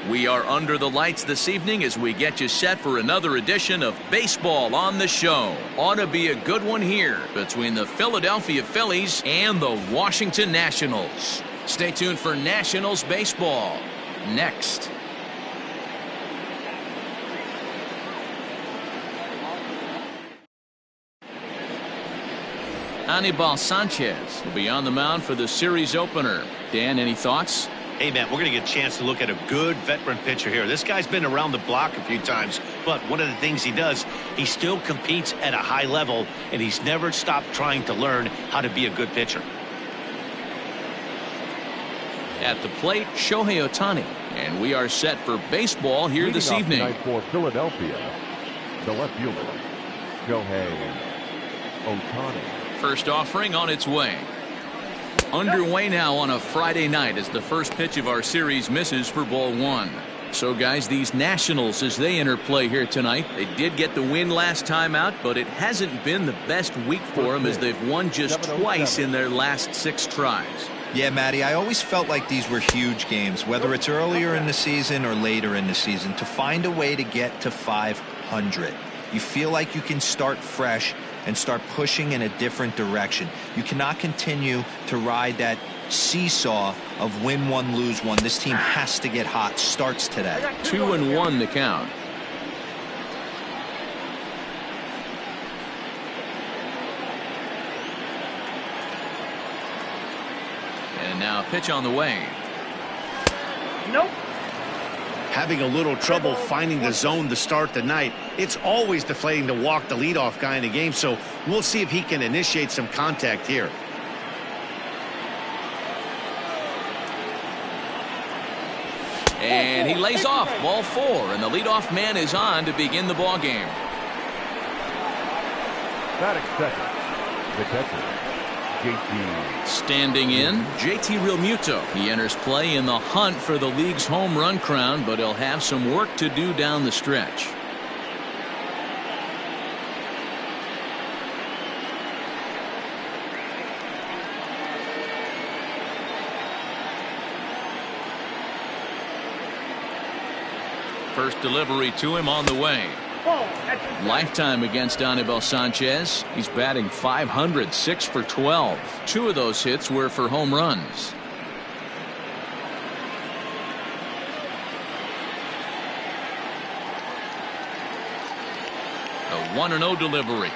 We are under the lights this evening as we get you set for another edition of Baseball on the Show. Ought to be a good one here between the Philadelphia Phillies and the Washington Nationals. Stay tuned for Nationals baseball next. Anibal Sanchez will be on the mound for the series opener. Dan, any thoughts? Hey, man, we're going to get a chance to look at a good veteran pitcher here. This guy's been around the block a few times, but one of the things he does, he still competes at a high level, and he's never stopped trying to learn how to be a good pitcher. At the plate, Shohei Ohtani, and we are set for baseball here this evening. Tonight for Philadelphia, the left fielder, Shohei Ohtani. First offering on its way. Underway now on a Friday night as the first pitch of our series misses for ball one. So, guys, these Nationals, as they enter play here tonight, they did get the win last time out, but it hasn't been the best week for them as they've won just twice in their last 6 tries. Yeah, Matty, I always felt like these were huge games, whether it's earlier in the season or later in the season, to find a way to get to 500. You feel like you can start fresh and start pushing in a different direction. You cannot continue to ride that seesaw of win one, lose one. This team has to get hot. Starts today. 2-1 the count. And now pitch on the way. Nope. Having a little trouble finding the zone to start the night. It's always deflating to walk the leadoff guy in the game, so we'll see if he can initiate some contact here. And he lays off ball 4, and the leadoff man is on to begin the ball game. Batting second, the catcher, JT. Standing in, JT Realmuto. He enters play in the hunt for the league's home run crown, but he'll have some work to do down the stretch. First delivery to him on the way. Lifetime against Anibal Sanchez. He's batting .500, 6 for 12. 2 of those hits were for home runs. A 1-0 delivery.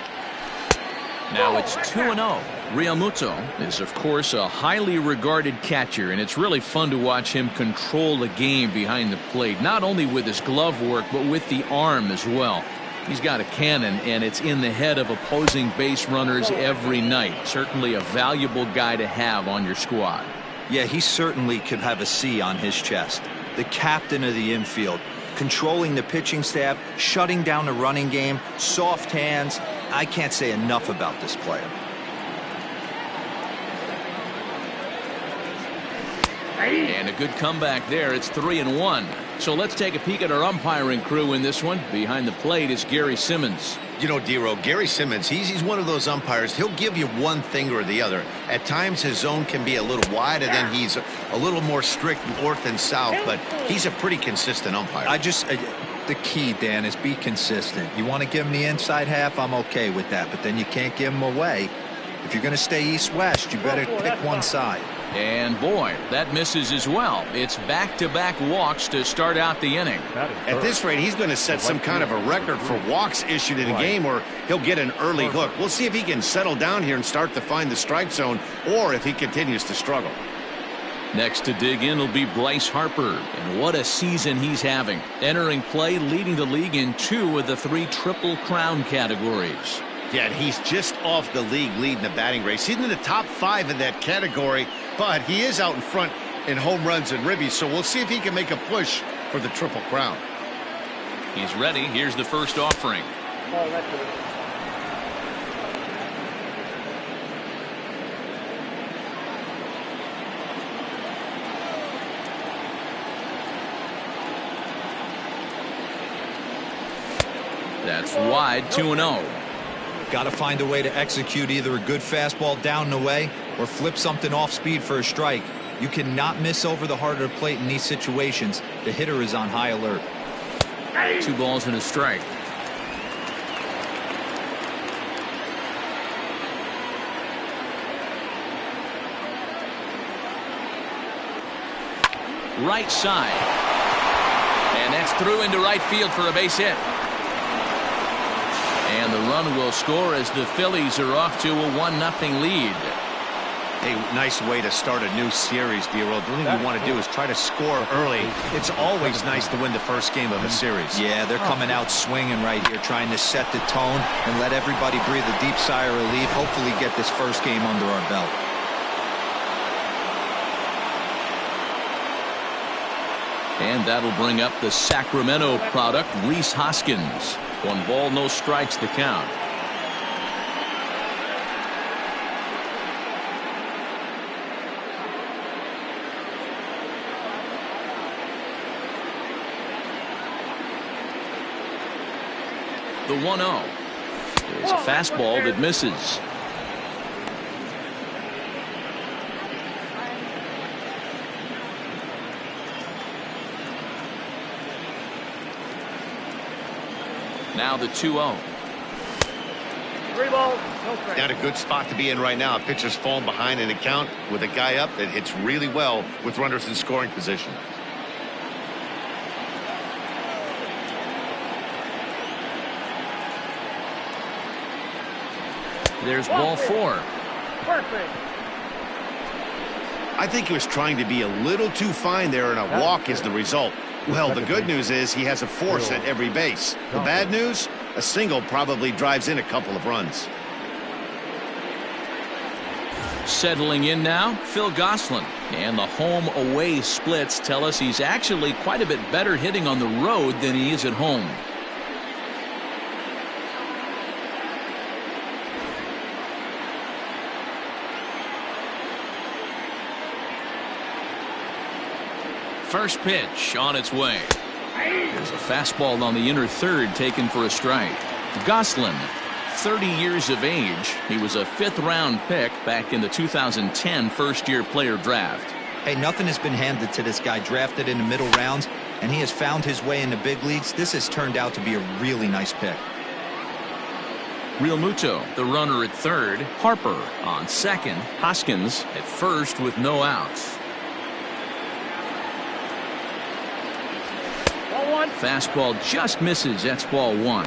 Now it's 2-0. Realmuto is, of course, a highly regarded catcher, and it's really fun to watch him control the game behind the plate, not only with his glove work, but with the arm as well. He's got a cannon, and it's in the head of opposing base runners every night. Certainly a valuable guy to have on your squad. Yeah, he certainly could have a C on his chest. The captain of the infield, controlling the pitching staff, shutting down the running game, soft hands. I can't say enough about this player. And a good comeback there. It's 3-1. So let's take a peek at our umpiring crew in this one. Behind the plate is Gary Simmons. You know, Dero, Gary Simmons, he's one of those umpires. He'll give you one thing or the other. At times his zone can be a little wide, and then he's a little more strict north and south, but he's a pretty consistent umpire. The key, Dan, is be consistent. You want to give him the inside half, I'm okay with that, but then you can't give him away. If you're going to stay east-west, you better pick one side. And boy, that misses as well. It's back-to-back walks to start out the inning. At this rate, he's going to set some kind of a record for walks issued in a game, or he'll get an early hook. We'll see if he can settle down here and start to find the strike zone, or if he continues to struggle. Next to dig in will be Bryce Harper, and what a season he's having. Entering play, leading the league in 2 of the 3 Triple Crown categories. Yeah, and he's just off the league lead in the batting race. He's in the top 5 in that category, but he is out in front in home runs and ribbies, so we'll see if he can make a push for the Triple Crown. He's ready. Here's the first offering. That's wide, 2-0. Got to find a way to execute either a good fastball down the way or flip something off speed for a strike. You cannot miss over the heart of the plate in these situations. The hitter is on high alert. 2 balls and a strike. Right side. And that's through into right field for a base hit. And the run will score as the Phillies are off to a 1-0 lead. A nice way to start a new series, D-Roll. The only thing you want to do is try to score early. It's always nice to win the first game of a series. Yeah, they're coming out swinging right here, trying to set the tone and let everybody breathe a deep sigh of relief. Hopefully get this first game under our belt. And that'll bring up the Sacramento product, Rhys Hoskins. 1 ball, no strikes, the count. The 1-0 is a fastball that misses. Now the 2-0. 3 balls, no strikes. Not a good spot to be in right now. A pitcher's falling behind in the count with a guy up that hits really well with runners in scoring position. There's ball 4. Perfect. I think he was trying to be a little too fine there, and a walk is the result. Well, the good news is he has a force at every base. The bad news, a single probably drives in a couple of runs. Settling in now, Phil Gosselin. And the home-away splits tell us he's actually quite a bit better hitting on the road than he is at home. First pitch on its way. There's a fastball on the inner third taken for a strike. Gosselin, 30 years of age. He was a 5th-round pick back in the 2010 first-year player draft. Hey, nothing has been handed to this guy. Drafted in the middle rounds, and he has found his way in the big leagues. This has turned out to be a really nice pick. Real Muto, the runner at third. Harper on second. Hoskins at first with no outs. Fastball just misses. That's ball 1.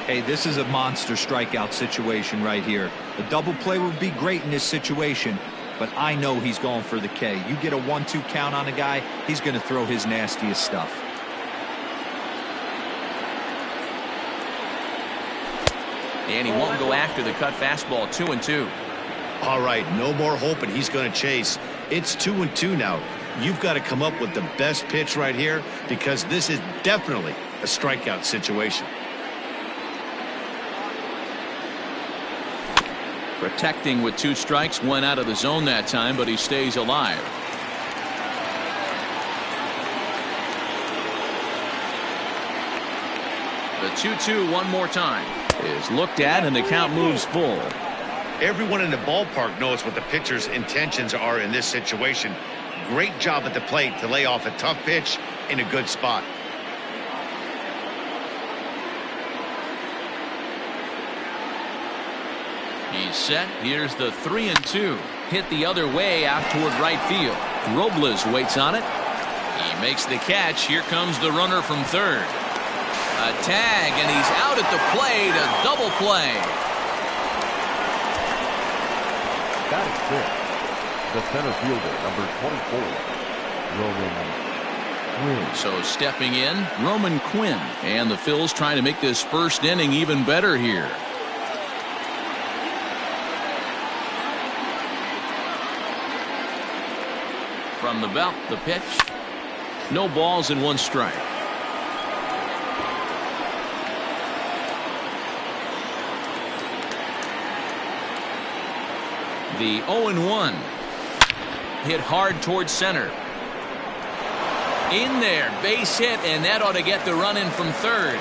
Hey, this is a monster strikeout situation right here. A double play would be great in this situation, but I know he's going for the K. You get a 1-2 count on a guy, he's going to throw his nastiest stuff. And he won't go after the cut fastball. 2-2. All right, no more hoping he's going to chase. It's 2-2 now. You've got to come up with the best pitch right here, because this is definitely a strikeout situation. Protecting with 2 strikes, went out of the zone that time, but he stays alive. The 2-2 one more time is looked at, and the count moves full. Everyone in the ballpark knows what the pitcher's intentions are in this situation. Great job at the plate to lay off a tough pitch in a good spot. He's set. Here's the 3-2. Hit the other way out toward right field. Robles waits on it. He makes the catch. Here comes the runner from third. A tag, and he's out at the plate. A double play. That is six. The center fielder, number 24, Roman Quinn. So stepping in, Roman Quinn. And the Phils trying to make this first inning even better here. From the belt, the pitch. No balls and 1 strike. The 0-1. Hit hard towards center. In there, base hit, and that ought to get the run in from third.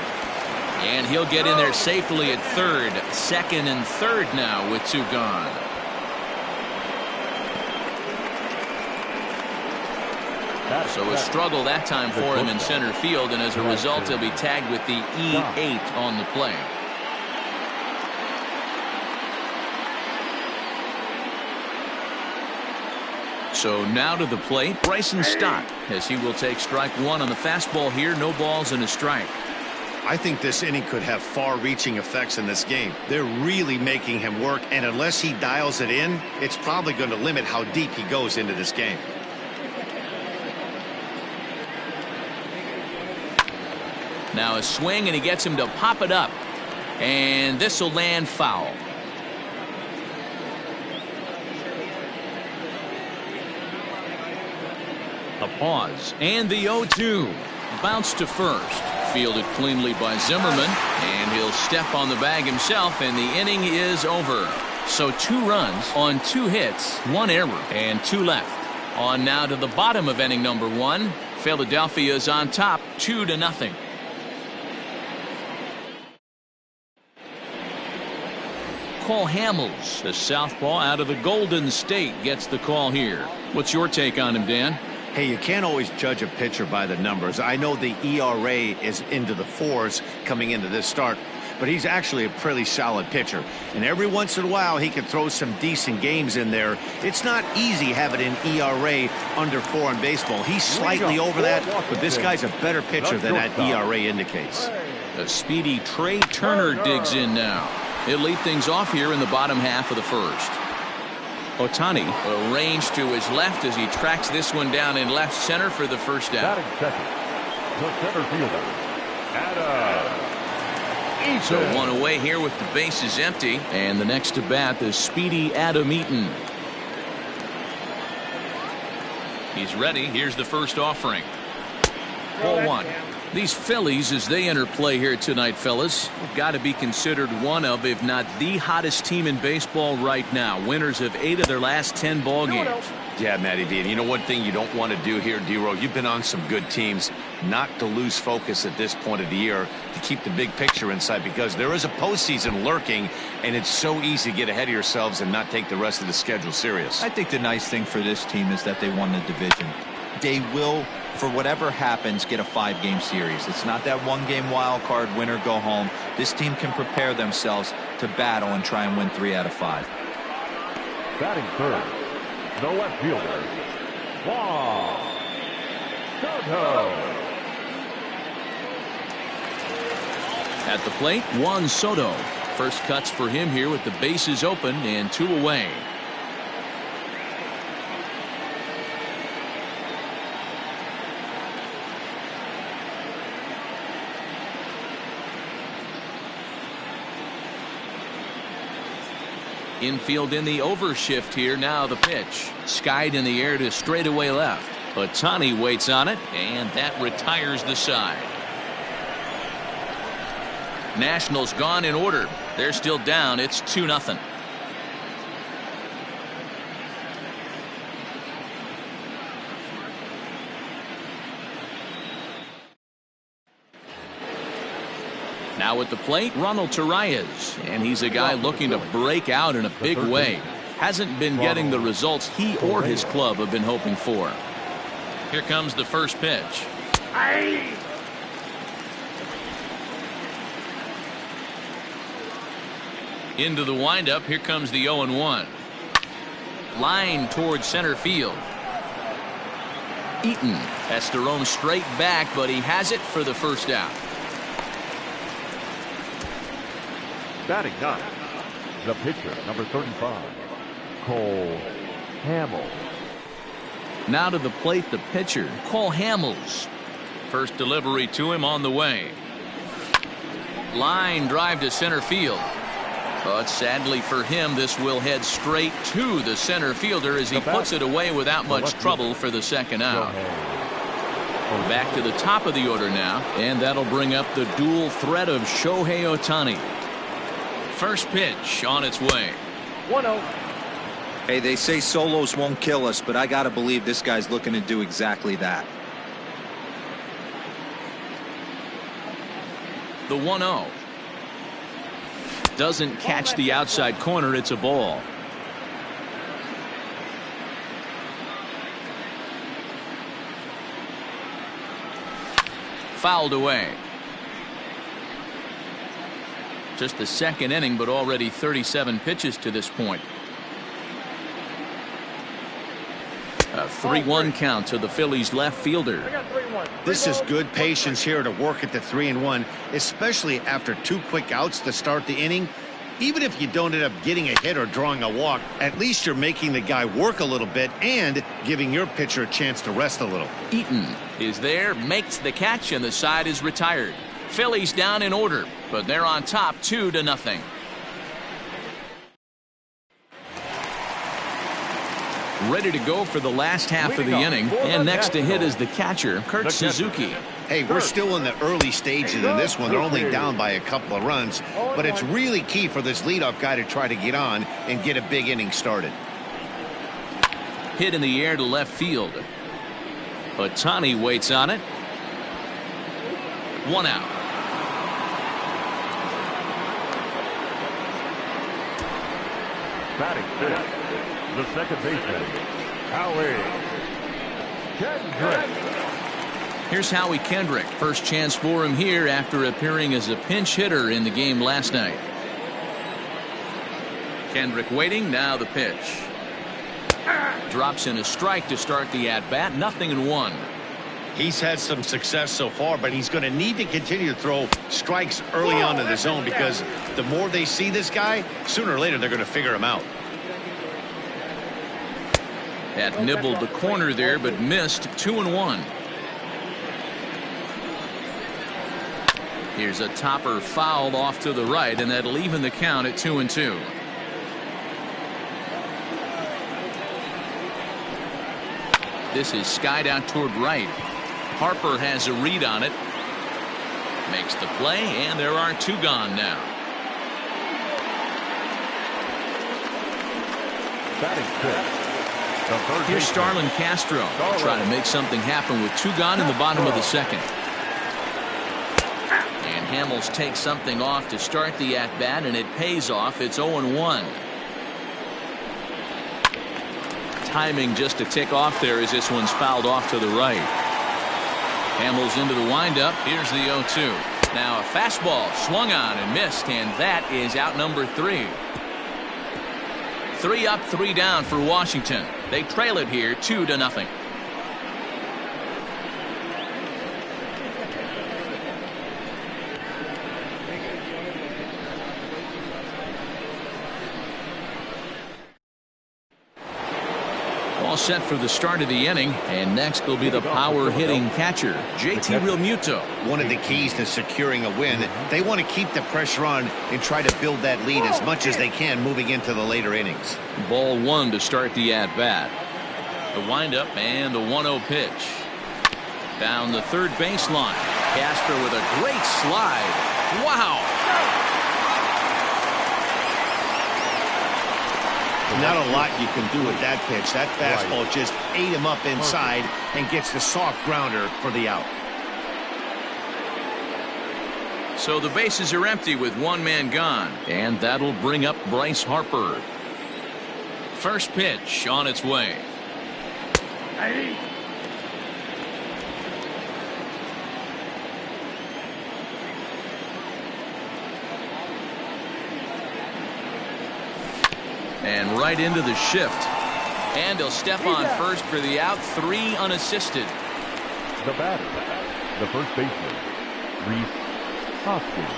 And he'll get in there safely at third. Second and third now with 2 gone. So a struggle that time for him in center field, and as a result, he'll be tagged with the E8 on the play. So now to the plate, Bryson Stott, as he will take strike one on the fastball here. No balls and a strike. I think this inning could have far-reaching effects in this game. They're really making him work, and unless he dials it in, it's probably going to limit how deep he goes into this game. Now a swing, and he gets him to pop it up. And this will land foul. A pause, and the 0-2. Bounce to first. Fielded cleanly by Zimmerman, and he'll step on the bag himself, and the inning is over. So 2 runs on 2 hits, 1 error, and 2 left. On now to the bottom of inning number 1. Philadelphia is on top, 2-0. Cole Hamels, the southpaw out of the Golden State, gets the call here. What's your take on him, Dan? Hey, you can't always judge a pitcher by the numbers. I know the ERA is into the 4s coming into this start, but he's actually a pretty solid pitcher. And every once in a while, he can throw some decent games in there. It's not easy having an ERA under 4 in baseball. He's slightly over that, but this guy's a better pitcher than that ERA indicates. The speedy Trey Turner digs in now. He'll lead things off here in the bottom half of the first. Ohtani arranged to his left as he tracks this one down in left center for the first out. The center fielder, Adam. So 1 away here with the bases empty, and the next to bat is speedy Adam Eaton. He's ready. Here's the first offering. Ball 1. These Phillies, as they enter play here tonight, fellas, have got to be considered one of, if not the hottest team in baseball right now. Winners of 8 of their last 10 ball games. Yeah, Matty D. And you know one thing you don't want to do here, D-Row? You've been on some good teams. Not to lose focus at this point of the year, to keep the big picture inside, because there is a postseason lurking, and it's so easy to get ahead of yourselves and not take the rest of the schedule serious. I think the nice thing for this team is that they won the division. They will, for whatever happens, get a 5-game series. It's not that 1-game wild card, win or go home. This team can prepare themselves to battle and try and win 3 out of 5. Batting third, the left fielder, Juan Soto. At the plate, Juan Soto. First cuts for him here with the bases open and 2 away. Infield in the overshift here. Now the pitch. Skied in the air to straightaway left. Ohtani waits on it, and that retires the side. Nationals gone in order. They're still down. It's 2-0. Now at the plate, Ronald Torreyes, and he's a guy looking to break out in a big way. Hasn't been getting the results he or his club have been hoping for. Here comes the first pitch. Into the windup. Here comes the 0-1. Line towards center field. Eaton has to roam straight back, but he has it for the first out. Batting ninth, the pitcher, number 35, Cole Hamels. Now to the plate, the pitcher, Cole Hamels. First delivery to him on the way. Line drive to center field. But sadly for him, this will head straight to the center fielder as he puts it away without much trouble for the second out. Back to the top of the order now, and that'll bring up the dual threat of Shohei Ohtani. First pitch on its way. 1-0. Hey, they say solos won't kill us, but I got to believe this guy's looking to do exactly that. The 1-0. Doesn't catch the outside corner. It's a ball. Fouled away. Just the second inning, but already 37 pitches to this point. A 3-1 count to the Phillies left fielder. This is good patience here to work at the 3-1, especially after 2 quick outs to start the inning. Even if you don't end up getting a hit or drawing a walk, at least you're making the guy work a little bit and giving your pitcher a chance to rest a little. Eaton is there, makes the catch, and the side is retired. Phillies down in order, but they're on top 2-0. Ready to go for the last half of the inning, and next to hit is the catcher, Kurt Suzuki. Hey, we're still in the early stages in this one. They're only down by a couple of runs, but it's really key for this leadoff guy to try to get on and get a big inning started. Hit in the air to left field. Ohtani waits on it. 1 out. Batting fifth, the second baseman, Howie Kendrick. Here's Howie Kendrick. First chance for him here after appearing as a pinch hitter in the game last night. Kendrick waiting. Now the pitch. Drops in a strike to start the at-bat. 0-1. He's had some success so far, but he's going to need to continue to throw strikes early on in the zone, because the more they see this guy, sooner or later they're going to figure him out. That nibbled the corner there, but missed. 2-1. Here's a topper fouled off to the right, and that'll even the count at 2-2. This is skied out toward right. Harper has a read on it. Makes the play, and there are 2 gone now. Batting fifth, Here's Starlin Castro trying to make something happen with 2 gone in the bottom of the second. And Hamels takes something off to start the at-bat, and it pays off. It's 0-1. Timing just a tick off there as this one's fouled off to the right. Hamels into the windup. Here's the 0-2. Now a fastball swung on and missed, and that is out number 3. 3 up, 3 down for Washington. They trail it here 2-0. All set for the start of the inning, and next will be the power hitting catcher, JT Realmuto. One of the keys to securing a win, they want to keep the pressure on and try to build that lead as much as they can moving into the later innings. Ball 1 to start the at-bat. The windup and the 1-0 pitch. Down the third baseline. Casper with a great slide. Wow! Not a lot you can do with that pitch. That fastball just ate him up inside and gets the soft grounder for the out. So the bases are empty with 1 man gone, and that'll bring up Bryce Harper. First pitch on its way. And right into the shift. And he'll step on first for the out. 3 unassisted. The batter, the first baseman, Rhys Hoskins.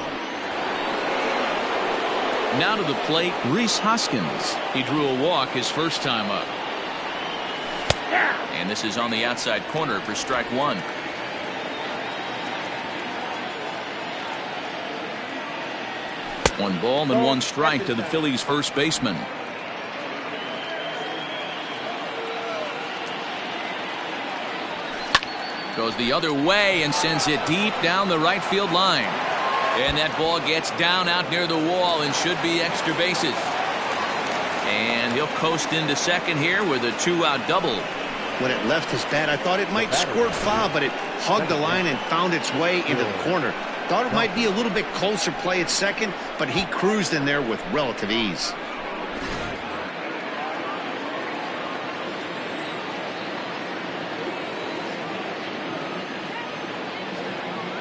Now to the plate, Rhys Hoskins. He drew a walk his first time up. And this is on the outside corner for strike 1. One ball and 1 strike to the Phillies first baseman. Goes the other way and sends it deep down the right field line. And that ball gets down out near the wall and should be extra bases. And he'll coast into second here with a 2-out double. When it left his bat, I thought it might squirt foul, but it hugged the line and found its way into the corner. Thought it might be a little bit closer play at second, but he cruised in there with relative ease.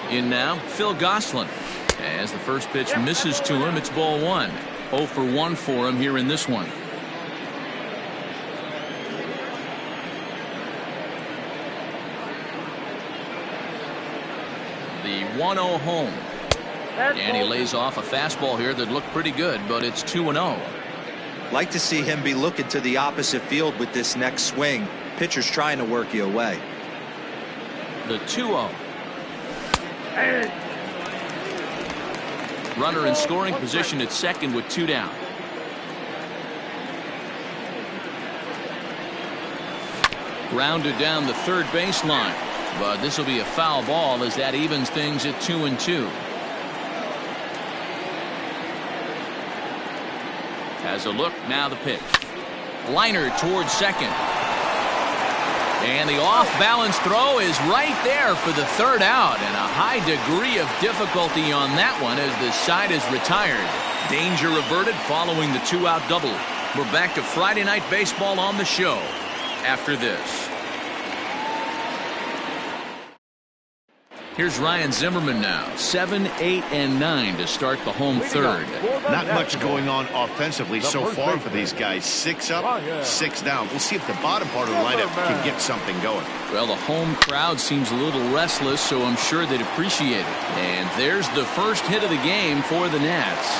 In now, Phil Gosselin. As the first pitch misses to him, it's ball one. 0 for 1 for him here in this one. The 1-0 home. And he lays off a fastball here that looked pretty good, but it's 2-0. Like to see him be looking to the opposite field with this next swing. Pitcher's trying to work you away. The 2-0. Runner in scoring position at second with 2 down. Grounded down the third baseline, but this will be a foul ball as that evens things at 2-2. Has a look, now the pitch. Liner towards second. And the off-balance throw is right there for the third out, and a high degree of difficulty on that one as the side is retired. Danger averted following the 2-out double. We're back to Friday Night Baseball on the show after this. Here's Ryan Zimmerman now. 7, 8, and 9 to start the home third. Not much going on offensively so far for these guys. 6 up, 6 down. We'll see if the bottom part of the lineup can get something going. Well, the home crowd seems a little restless, so I'm sure they'd appreciate it. And there's the first hit of the game for the Nats.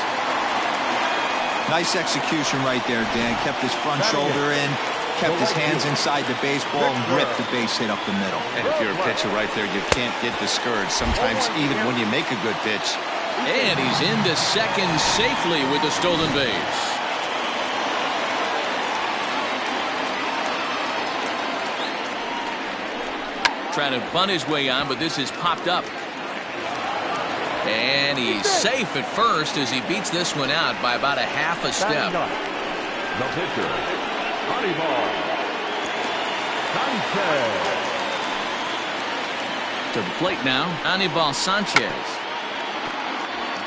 Nice execution right there, Dan. Kept his front shoulder in. Kept his hands inside the baseball and ripped the base hit up the middle. And if you're a pitcher right there, you can't get discouraged. Sometimes even when you make a good pitch. And he's into second safely with the stolen base. Trying to bunt his way on, but this is popped up. And he's safe at first as he beats this one out by about a half a step. The pitcher, Anibal Sanchez. To the plate now, Anibal Sanchez.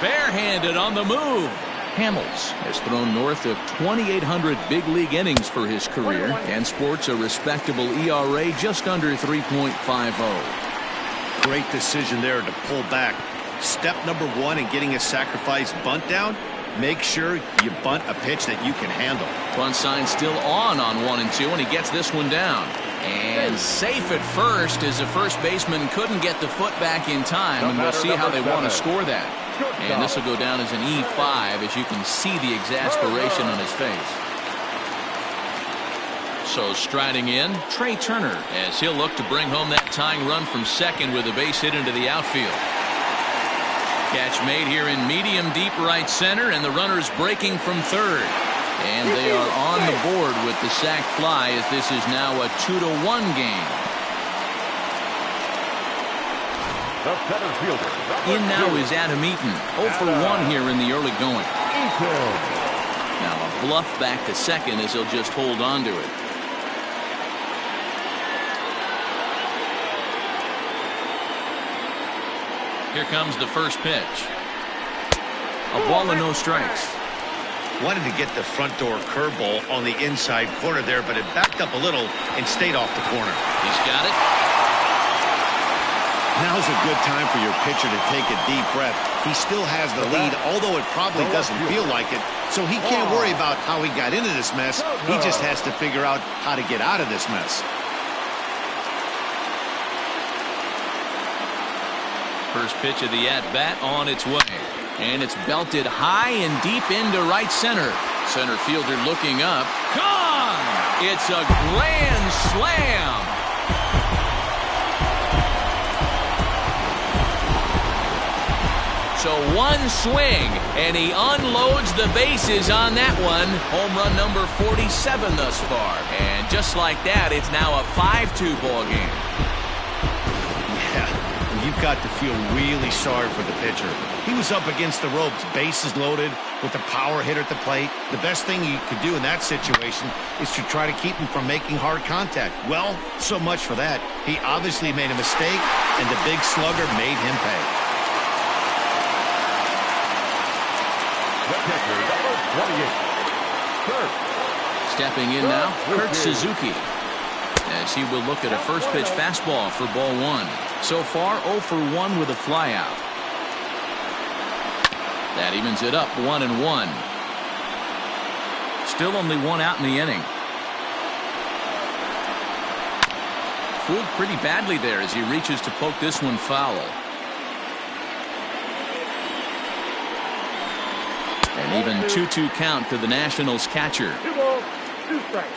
Barehanded on the move. Hamels has thrown north of 2,800 big league innings for his career and sports a respectable ERA just under 3.50. Great decision there to pull back. Step number 1 in getting a sacrifice bunt down. Make sure you bunt a pitch that you can handle. Bunt sign still on 1 and 2, and he gets this one down. And safe at first as the first baseman couldn't get the foot back in time, and we'll see how they want to score that. And this will go down as an E5 as you can see the exasperation on his face. So striding in, Trey Turner as he'll look to bring home that tying run from second with a base hit into the outfield. Catch made here in medium deep right center, and the runner's breaking from third. And they are on the board with the sac fly as this is now a 2-1 game. The center fielder. In now is Adam Eaton. 0 for 1 here in the early going. Now a bluff back to second as he'll just hold on to it. Here comes the first pitch. A ball and no strikes. Wanted to get the front door curveball on the inside corner there, but it backed up a little and stayed off the corner. He's got it. Now's a good time for your pitcher to take a deep breath. He still has the lead, although it probably doesn't feel like it. So he can't worry about how he got into this mess. He just has to figure out how to get out of this mess. First pitch of the at-bat on its way. And it's belted high and deep into right center. Center fielder looking up. Gone! It's a grand slam! So one swing, and he unloads the bases on that one. Home run number 47 thus far. And just like that, it's now a 5-2 ball game. You've got to feel really sorry for the pitcher. He was up against the ropes, bases loaded, with the power hitter at the plate. The best thing you could do in that situation is to try to keep him from making hard contact. Well, so much for that. He obviously made a mistake, and the big slugger made him pay. The pitcher, number 28, Kurt. Stepping in now, Kurt Suzuki. as he will look at a first pitch fastball for ball one. So far 0 for 1 with a flyout. That evens it up 1-1. Still only 1 out in the inning. Fooled pretty badly there as he reaches to poke this one foul. An even 2-2 count to the Nationals catcher. 2 balls, 2 strikes.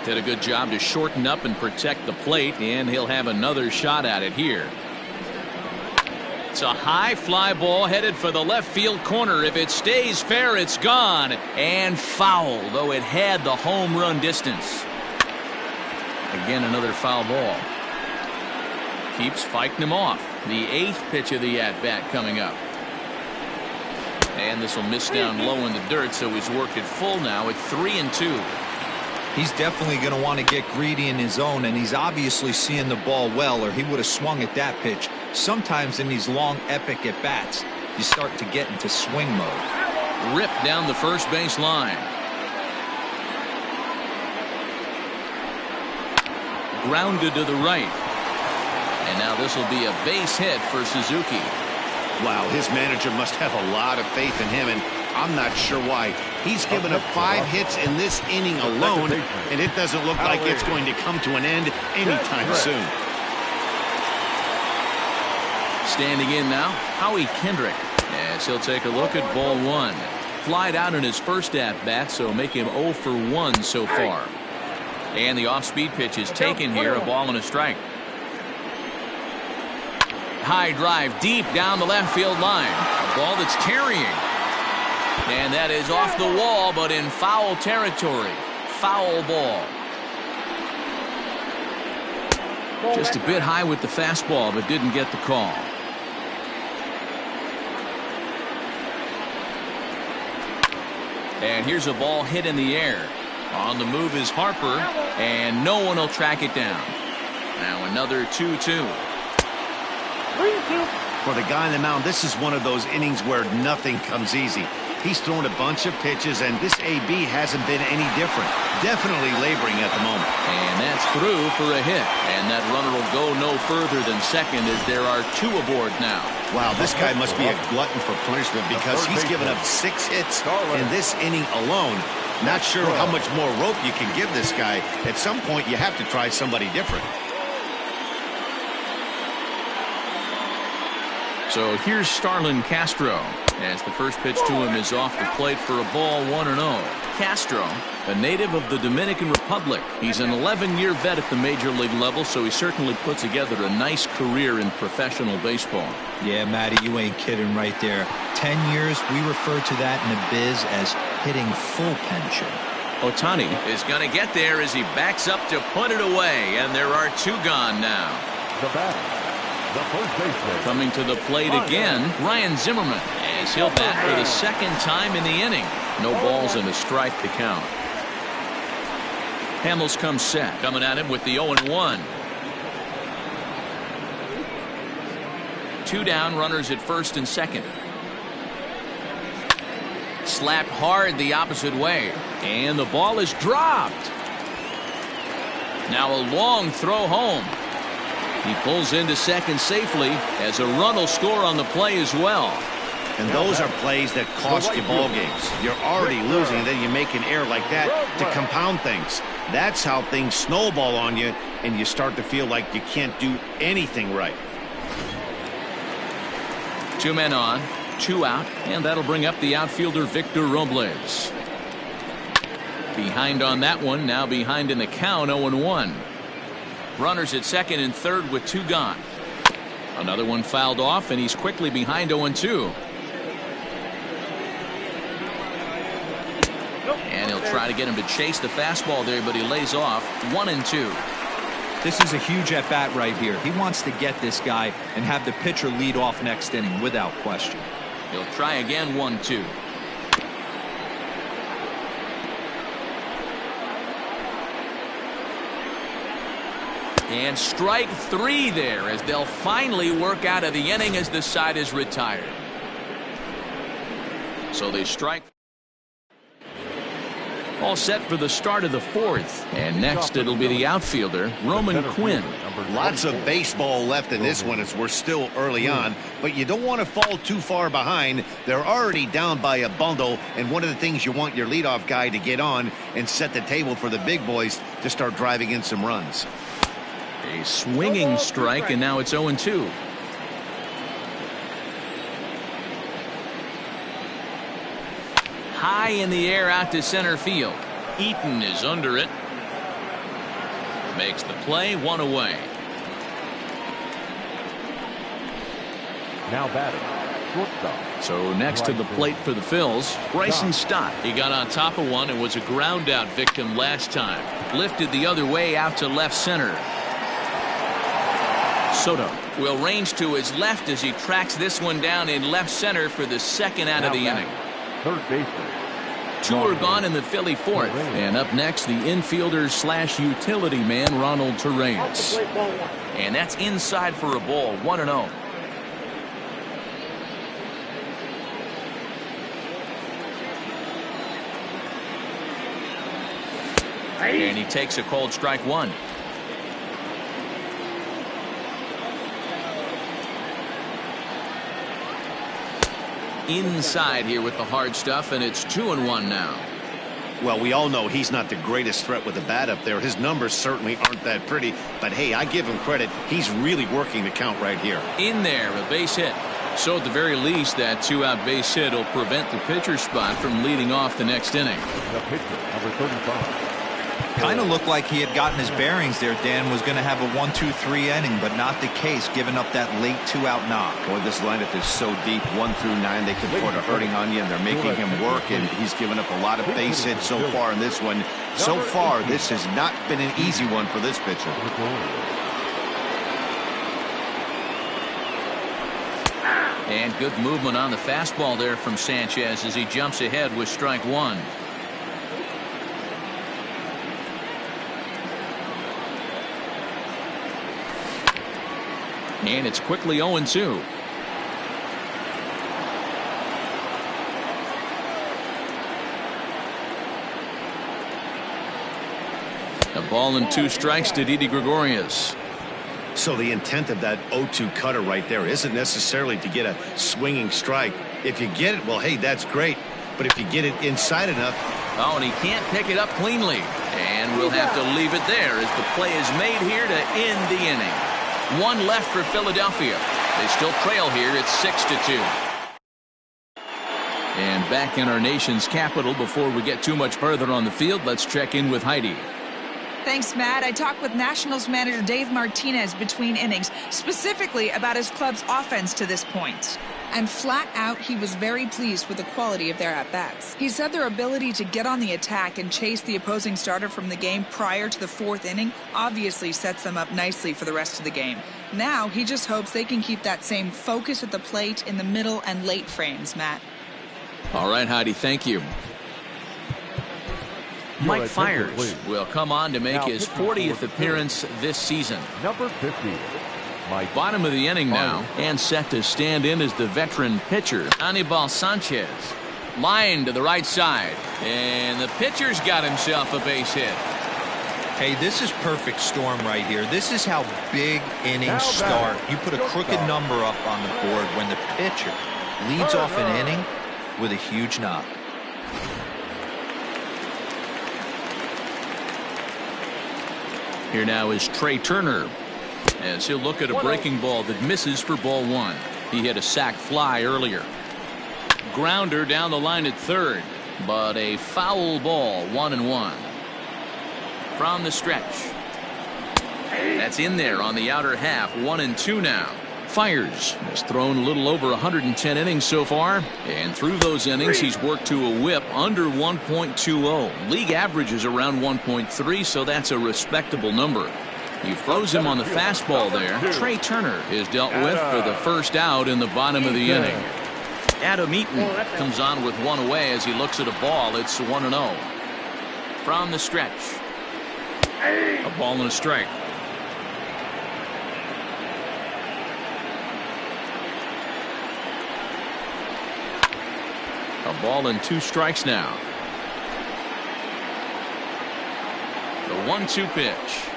Did a good job to shorten up and protect the plate, and he'll have another shot at it here. It's a high fly ball headed for the left field corner. If it stays fair, it's gone. And foul, though it had the home run distance. Again, another foul ball. Keeps fighting him off. The 8th pitch of the at-bat coming up. And this will miss down low in the dirt, so he's worked it full now at 3-2. He's definitely going to want to get greedy in his zone, and he's obviously seeing the ball well, or he would have swung at that pitch. Sometimes in these long, epic at-bats, you start to get into swing mode. Ripped down the first base line. Grounded to the right. And now this will be a base hit for Suzuki. Wow, his manager must have a lot of faith in him, and I'm not sure why. He's given up 5 hits in this inning alone, and it doesn't look like it's going to come to an end anytime soon. Standing in now, Howie Kendrick, as he'll take a look at ball one. Flied out in his first at-bat, so make him 0 for 1 so far. And the off-speed pitch is taken here, a ball and a strike. High drive deep down the left field line. A ball that's carrying. And that is off the wall, but in foul territory. Foul ball. Just a bit high with the fastball, but didn't get the call. And here's a ball hit in the air. On the move is Harper, and no one will track it down. Now another 2-2. 3-2. For the guy on the mound, this is one of those innings where nothing comes easy. He's thrown a bunch of pitches, and this AB hasn't been any different. Definitely laboring at the moment. And that's through for a hit. And that runner will go no further than second as there are 2 aboard now. Wow, this guy must be a glutton for punishment because he's given up 6 hits in this inning alone. Not sure how much more rope you can give this guy. At some point, you have to try somebody different. So here's Starlin Castro as the first pitch to him is off the plate for a ball 1-0. Castro, a native of the Dominican Republic. He's an 11-year vet at the major league level, so he certainly put together a nice career in professional baseball. Yeah, Matty, you ain't kidding right there. 10 years, we refer to that in the biz as hitting full pension. Ohtani is going to get there as he backs up to put it away, and there are 2 gone now. The batter, the first baseman. Coming to the plate again, Ryan Zimmerman, as he'll bat for the 2nd time in the inning. No balls and a strike to count. Hamels comes set, coming at him with the 0-1. 2 down, runners at first and second. Slapped hard the opposite way, and the ball is dropped. Now a long throw home. He pulls into second safely as a run will score on the play as well. And those are plays that cost you ball games. You're already losing, and then you make an error like that to compound things. That's how things snowball on you, and you start to feel like you can't do anything right. 2 men on, 2 out, and that'll bring up the outfielder Victor Robles. Behind on that one, now behind in the count, 0-1. Runners at second and third with 2 gone. Another one fouled off, and he's quickly behind 0-2. And he'll try to get him to chase the fastball there, but he lays off 1-2. This is a huge at-bat right here. He wants to get this guy and have the pitcher lead off next inning without question. He'll try again, 1-2. And strike 3 there as they'll finally work out of the inning as the side is retired. So they strike. All set for the start of the fourth. And next it'll be the outfielder, Roman Quinn. Lots of baseball left in this one as we're still early on, but you don't want to fall too far behind. They're already down by a bundle, and one of the things you want your leadoff guy to get on and set the table for the big boys to start driving in some runs. A swinging strike, and now it's 0-2. High in the air out to center field. Eaton is under it. Makes the play, one away. Now batting, shortstop. So next to the plate for the Phils, Bryson Stott. He got on top of one and was a ground out victim last time. Lifted the other way out to left center. Soto will range to his left as he tracks this one down in left center for the second out of the inning. Third baseman. 2 are gone in the Philly fourth. And up next, the infielder / utility man, Ronald Torreyes. And that's inside for a ball, 1-0. And he takes a called strike one. Inside here with the hard stuff, and it's 2-1 now. Well, we all know he's not the greatest threat with the bat up there. His numbers certainly aren't that pretty, but hey, I give him credit. He's really working the count right here. In there, a base hit. So at the very least, that 2-out base hit will prevent the pitcher spot from leading off the next inning. The pitcher, number 35. Kind of looked like he had gotten his bearings there. Dan was going to have a 1-2-3 inning, but not the case, giving up that late 2-out knock. Boy, this lineup is so deep, 1 through 9. They can put a hurting on you, and they're making him work, and he's given up a lot of base hits so far in this one. So far, this has not been an easy one for this pitcher. And good movement on the fastball there from Sanchez as he jumps ahead with strike one. And it's quickly 0-2. A ball and 2 strikes to Didi Gregorius. So the intent of that 0-2 cutter right there isn't necessarily to get a swinging strike. If you get it, well, hey, that's great. But if you get it inside enough. Oh, and he can't pick it up cleanly. And we'll have to leave it there as the play is made here to end the inning. 1 left for Philadelphia. They still trail here. It's 6-2. And back in our nation's capital, before we get too much further on the field, let's check in with Heidi. Thanks, Matt. I talked with Nationals manager Dave Martinez between innings, specifically about his club's offense to this point. And flat out, he was very pleased with the quality of their at-bats. He said their ability to get on the attack and chase the opposing starter from the game prior to the 4th inning obviously sets them up nicely for the rest of the game. Now, he just hopes they can keep that same focus at the plate in the middle and late frames, Matt. All right, Heidi, thank you. Mike Fiers will come on to make his 40th appearance this season. Number 50. Mike. Bottom of the inning now, and set to stand in as the veteran pitcher, Anibal Sanchez. Line to the right side, and the pitcher's got himself a base hit. Hey, this is perfect storm right here. This is how big innings start. You put a crooked number up on the board when the pitcher leads off an inning with a huge knock. Here now is Trey Turner, as he'll look at a breaking ball that misses for ball 1. He hit a sac fly earlier. Grounder down the line at third, but a foul ball, 1-1. From the stretch. That's in there on the outer half, 1-2 now. Fiers has thrown a little over 110 innings so far, and through those innings he's worked to a whip under 1.20. League average is around 1.3, so that's a respectable number. You froze him on the fastball there. Trey Turner is dealt with for the first out in the bottom of the inning. Adam Eaton comes on with 1 away as he looks at a ball. It's 1-0. From the stretch. A ball and a strike. A ball and 2 strikes now. The 1-2 pitch.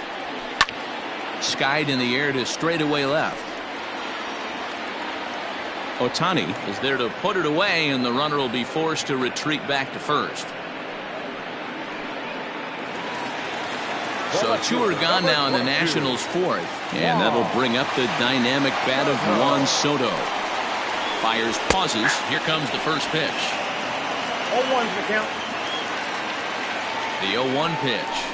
Skied in the air to straightaway left. Ohtani is there to put it away, and the runner will be forced to retreat back to first. So 2 are gone now in the Nationals' 4th, and that'll bring up the dynamic bat of Juan Soto. Fires, pauses. Here comes the first pitch. 0-1's the count. The 0-1 pitch.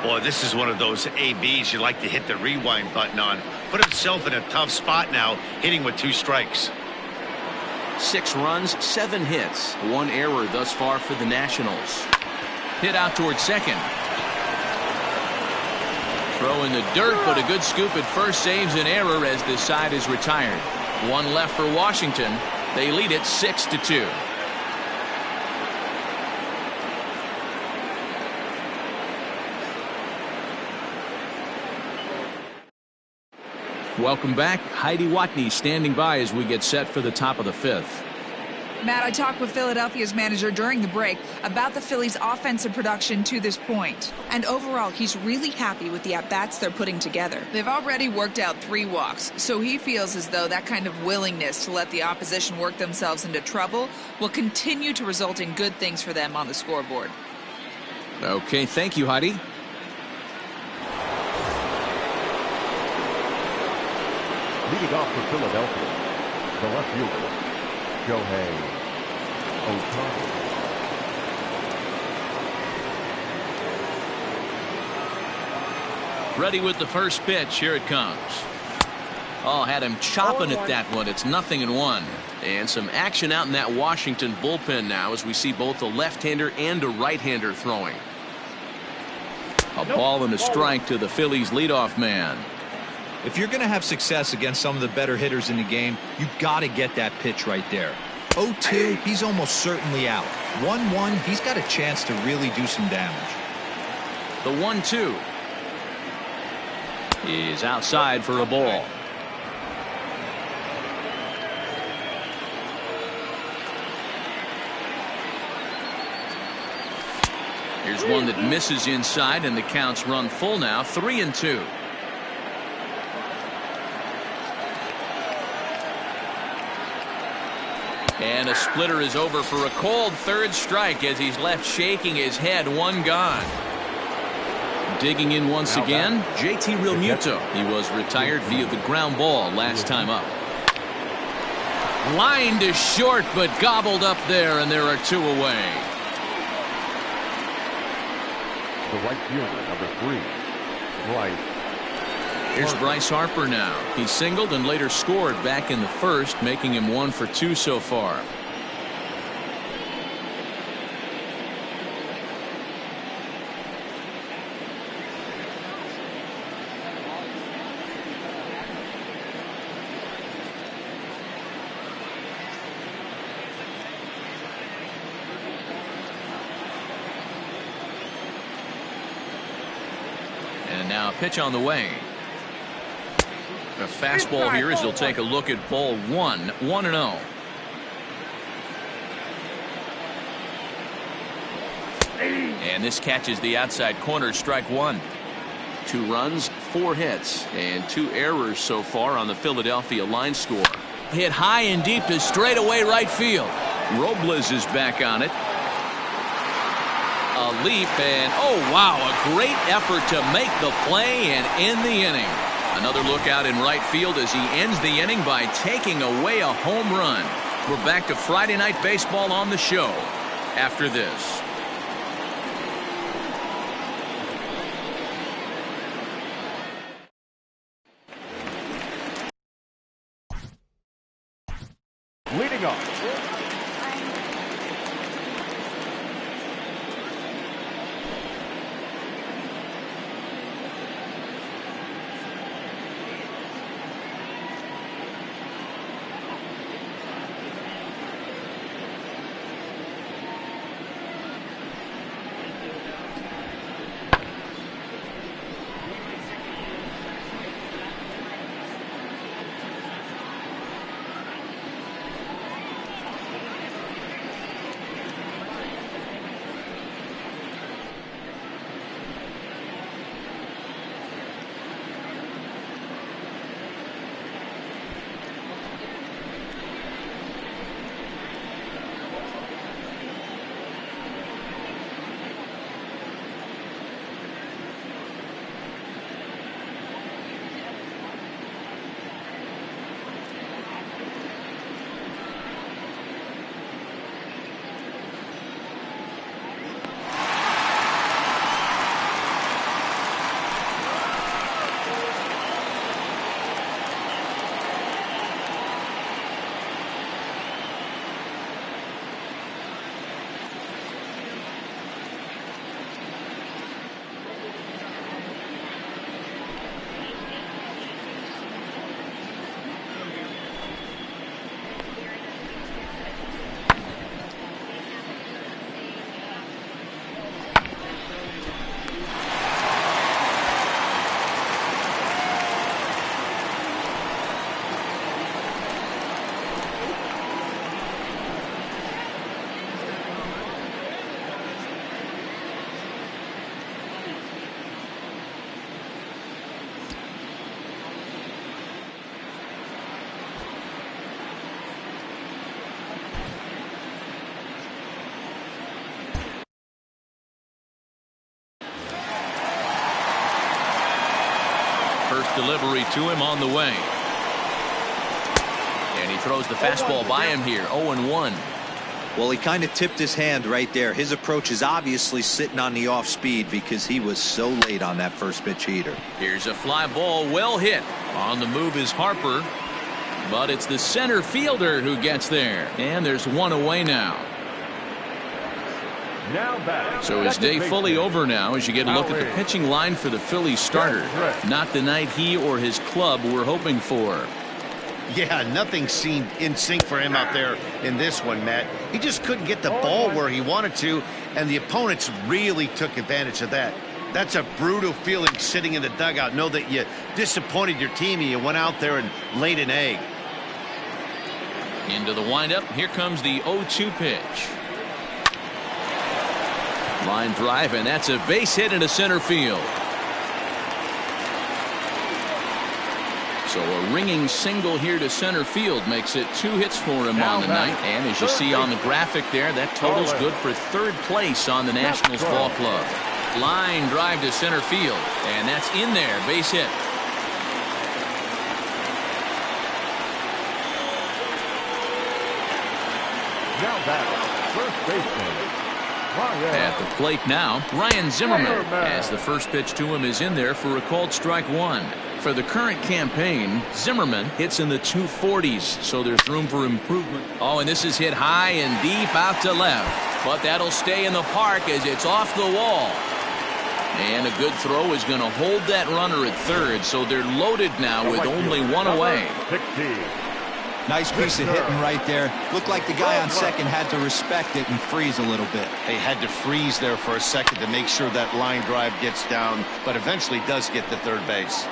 Boy, this is one of those ABs you like to hit the rewind button on. Put himself in a tough spot now, hitting with 2 strikes. 6 runs, 7 hits, 1 error thus far for the Nationals. Hit out towards second. Throw in the dirt, but a good scoop at first saves an error as this side is retired. 1 left for Washington. They lead it 6-2. Welcome back. Heidi Watney standing by as we get set for the top of the 5th. Matt, I talked with Philadelphia's manager during the break about the Phillies' offensive production to this point. And overall, he's really happy with the at-bats they're putting together. They've already worked out 3 walks, so he feels as though that kind of willingness to let the opposition work themselves into trouble will continue to result in good things for them on the scoreboard. Okay, thank you, Heidi. Leading off for Philadelphia, the left fielder, Shohei Ohtani. Ready with the first pitch. Here it comes. Oh, had him chopping at that one. It's 0-1. And some action out in that Washington bullpen now as we see both a left-hander and a right-hander throwing. A ball and a strike to the Phillies leadoff man. If you're going to have success against some of the better hitters in the game, you've got to get that pitch right there. 0-2, he's almost certainly out. 1-1, he's got a chance to really do some damage. The 1-2 is outside for a ball. Here's one that misses inside, and the count's run full now, 3-2. And a splitter is over for a cold 3rd strike as he's left shaking his head. 1 gone. Digging in once again, JT Realmuto. He was retired via the ground ball last time up. Line to short, but gobbled up there, and there are 2 away. The right fielder, number 3, Bryce. Here's Bryce Harper now. He singled and later scored back in the 1st, making him 1 for 2 so far. And now a pitch on the way. A fastball here as he'll take a look at ball 1, 1-0. And this catches the outside corner, strike 1. 2 runs, 4 hits, and 2 errors so far on the Philadelphia line score. Hit high and deep to straightaway right field. Robles is back on it. A leap, and oh wow, a great effort to make the play and end the inning. Another look out in right field as he ends the inning by taking away a home run. We're back to Friday Night Baseball on the show after this. Leading off, delivery to him on the way. And he throws the fastball by him here. 0-1. Well, he kind of tipped his hand right there. His approach is obviously sitting on the off speed because he was so late on that first pitch heater. Here's a fly ball, well hit. On the move is Harper, but it's the center fielder who gets there. And there's one away now. So his day fully over now as you get a look at the pitching line for the Phillies starter. Not the night he or his club were hoping for. Yeah, nothing seemed in sync for him out there in this one, Matt. He just couldn't get the ball where he wanted to, and the opponents really took advantage of that. That's a brutal feeling sitting in the dugout. Know that you disappointed your team and you went out there and laid an egg. Into the windup. Here comes the 0-2 pitch. Line drive, and that's a base hit into center field. So a ringing single here to center field makes it 2 hits for him on the night. And as you see on the graphic there, that total's good for third place on the Nationals ball club. Line drive to center field, and that's in there, base hit. Now back, first baseman. At the plate now, Ryan Zimmerman, as the first pitch to him is in there for a called strike one. For the current campaign, Zimmerman hits in the 240s, so there's room for improvement. Oh, and this is hit high and deep out to left, but that'll stay in the park as it's off the wall. And a good throw is going to hold that runner at third, so they're loaded now with only one away. Nice piece of hitting right there. Looked like the guy on second had to respect it and freeze a little bit. They had to freeze there for a second to make sure that line drive gets down, but eventually does get to third base.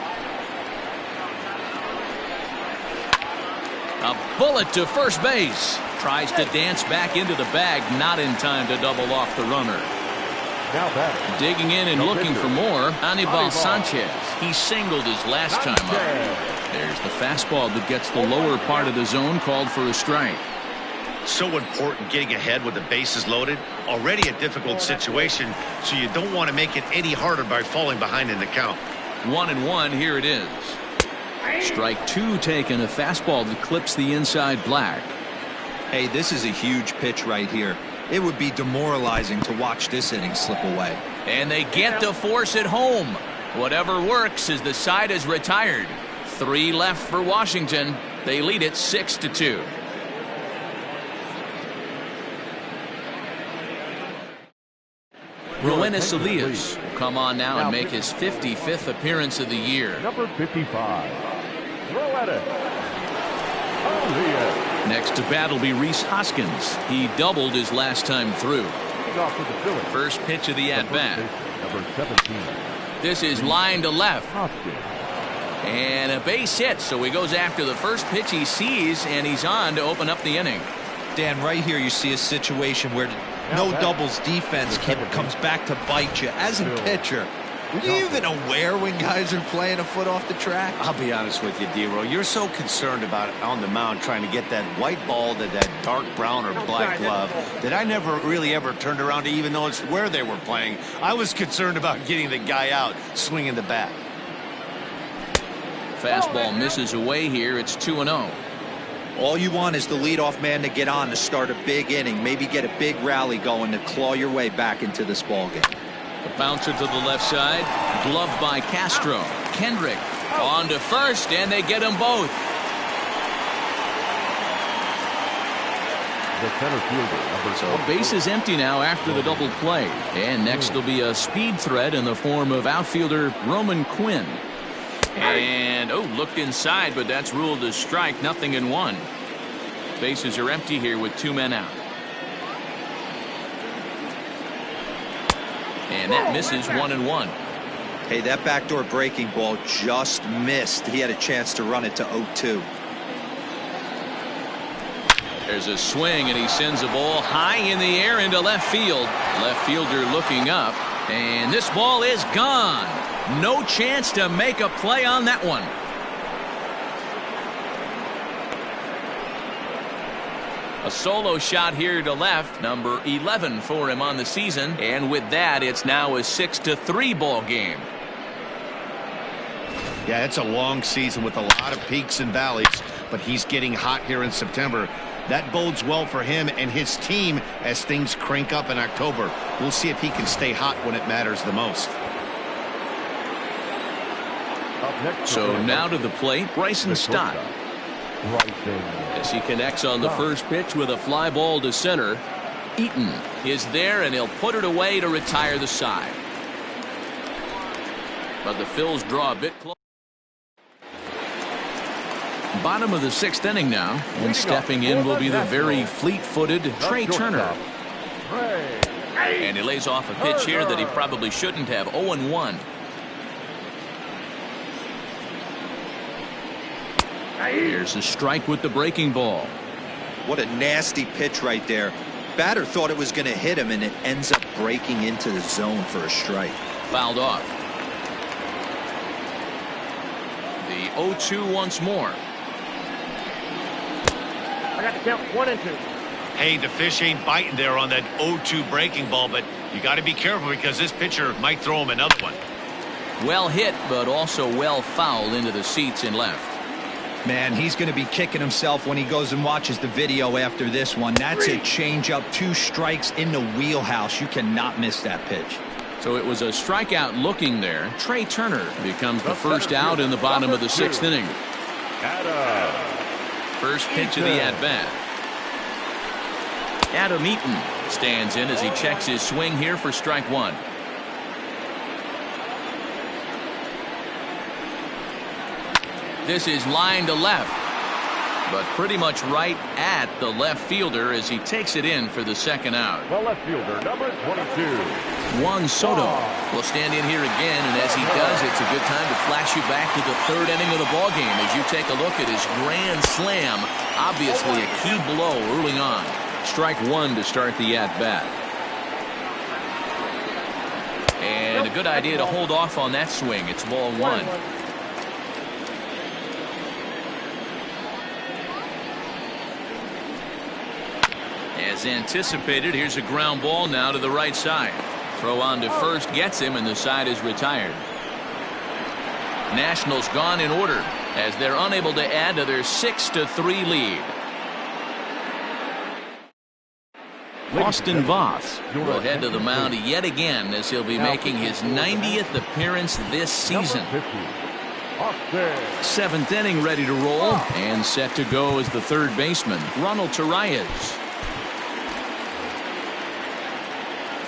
A bullet to first base. Tries to dance back into the bag, not in time to double off the runner. Digging in and looking for more, Anibal Sanchez. He singled his last time up. There's the fastball that gets the lower part of the zone, called for a strike. So important getting ahead with the bases loaded. Already a difficult situation, so you don't want to make it any harder by falling behind in the count. 1-1, here it is. Strike two taken, a fastball that clips the inside black. Hey, this is a huge pitch right here. It would be demoralizing to watch this inning slip away. And they get to force it home. Whatever works as the side is retired. 3 left for Washington. They lead it 6-2. Roenis Elias will come on now and make his 55th appearance of the year. Number 55. Throw at it. Elias. Next to bat will be Rhys Hoskins. He doubled his last time through. First pitch of the at-bat. Number 17. This is line to left. Hoskins. And a base hit, so he goes after the first pitch he sees, and he's on to open up the inning. Dan, right here you see a situation where no doubles defense comes back to bite you. As a pitcher, are you even aware when guys are playing a foot off the track? I'll be honest with you, D-Row. You're so concerned about it on the mound trying to get that white ball to that dark brown or black glove that I never really ever turned around to even notice where they were playing. I was concerned about getting the guy out swinging the bat. Fastball misses away here. It's 2-0. All you want is the leadoff man to get on to start a big inning, maybe get a big rally going to claw your way back into this ball game. The bouncer to the left side, gloved by Castro. Kendrick on to first, and they get them both. The center fielder. So base is empty now after the double play. And next will be a speed threat in the form of outfielder Roman Quinn. And, looked inside, but that's ruled a strike. 0-1. Bases are empty here with 2 men out. And that misses 1-1. Hey, that backdoor breaking ball just missed. He had a chance to run it to 0-2. There's a swing, and he sends a ball high in the air into left field. Left fielder looking up, and this ball is gone. No chance to make a play on that one. A solo shot here to left, number 11 for him on the season, and with that it's now a 6-3 ball game. Yeah, it's a long season with a lot of peaks and valleys, but he's getting hot here in September. That bodes well for him and his team as things crank up in October. We'll see if he can stay hot when it matters the most. So now to the plate, Bryson Stott. As he connects on the first pitch with a fly ball to center. Eaton is there, and he'll put it away to retire the side. But the Phils draw a bit close. Bottom of the 6th inning now, and stepping in will be the very fleet-footed Trey Turner. And he lays off a pitch here that he probably shouldn't have. 0-1. Here's a strike with the breaking ball. What a nasty pitch right there. Batter thought it was going to hit him, and it ends up breaking into the zone for a strike. Fouled off. The 0-2 once more. I got to count 1 and 2. Hey, the fish ain't biting there on that 0-2 breaking ball, but you got to be careful because this pitcher might throw him another one. Well hit, but also well fouled into the seats in left. Man, he's going to be kicking himself when he goes and watches the video after this one. That's a changeup, 2 strikes in the wheelhouse. You cannot miss that pitch. So it was a strikeout looking there. Trey Turner becomes the first out in the bottom of the 6th inning. First pitch of the at-bat. Adam Eaton stands in as he checks his swing here for strike 1. This is line to left, but pretty much right at the left fielder as he takes it in for the 2nd out. The left fielder, number 22. Juan Soto will stand in here again, and as he does, it's a good time to flash you back to the 3rd inning of the ballgame as you take a look at his grand slam. Obviously a key blow early on. Strike 1 to start the at-bat. And a good idea to hold off on that swing. It's ball 1. As anticipated, here's a ground ball now to the right side. Throw on to first gets him, and the side is retired. Nationals gone in order as they're unable to add to their 6-3 lead. Austin Voth will head to the mound yet again as he'll be making his 90th appearance this season. 7th inning ready to roll and set to go as the 3rd baseman, Ronald Torreyes.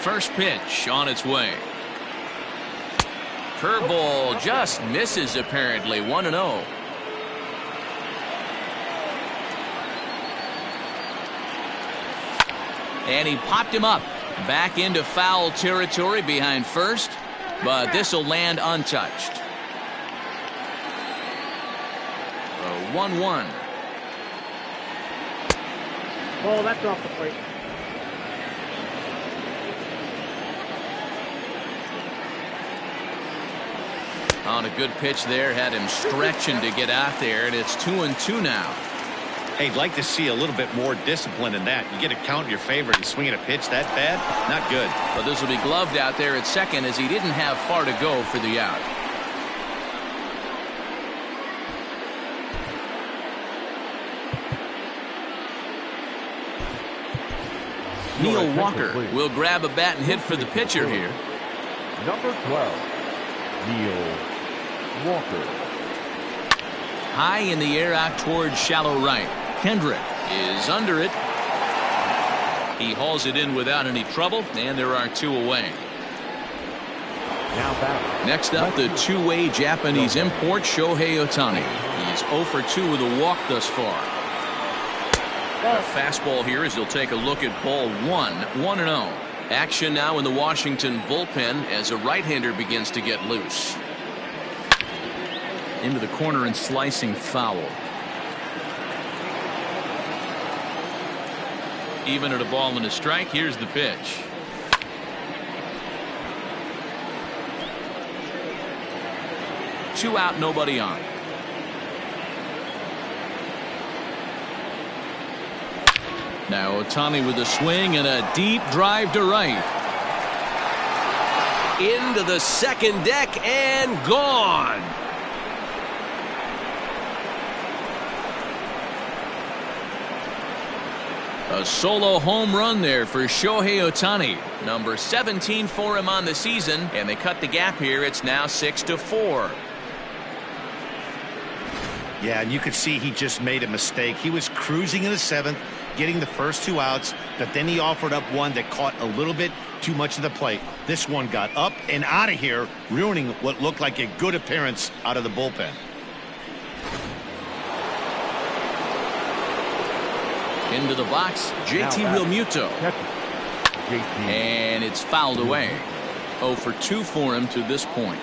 First pitch on its way. Curveball just misses apparently. 1-0. And he popped him up back into foul territory behind first, but this will land untouched. 1-1. Ball, that's off the plate. On a good pitch there, had him stretching to get out there, and it's 2-2 now. Hey, I'd like to see a little bit more discipline in that. You get a count in your favor and swinging a pitch that bad, not good. But this will be gloved out there at second as he didn't have far to go for the out. Neil Walker will grab a bat and hit for the pitcher here. Number 12, Neil Walker. High in the air out towards shallow right. Kendrick is under it. He hauls it in without any trouble, and there are 2 away. Next up, the 2-way Japanese import, Shohei Ohtani. He's 0 for 2 with a walk thus far. A fastball here as he'll take a look at ball 1, 1-0. Action now in the Washington bullpen as a right-hander begins to get loose. Into the corner and slicing foul. Even at a ball and a strike, here's the pitch. Two out, nobody on. Now Ohtani with a swing and a deep drive to right. Into the second deck and gone. A solo home run there for Shohei Ohtani. Number 17 for him on the season, and they cut the gap here. It's now 6-4. Yeah, and you could see he just made a mistake. He was cruising in the 7th, getting the first 2 outs, but then he offered up one that caught a little bit too much of the plate. This one got up and out of here, ruining what looked like a good appearance out of the bullpen. Into the box, JT Realmuto. And it's fouled away. 0 for 2 for him to this point.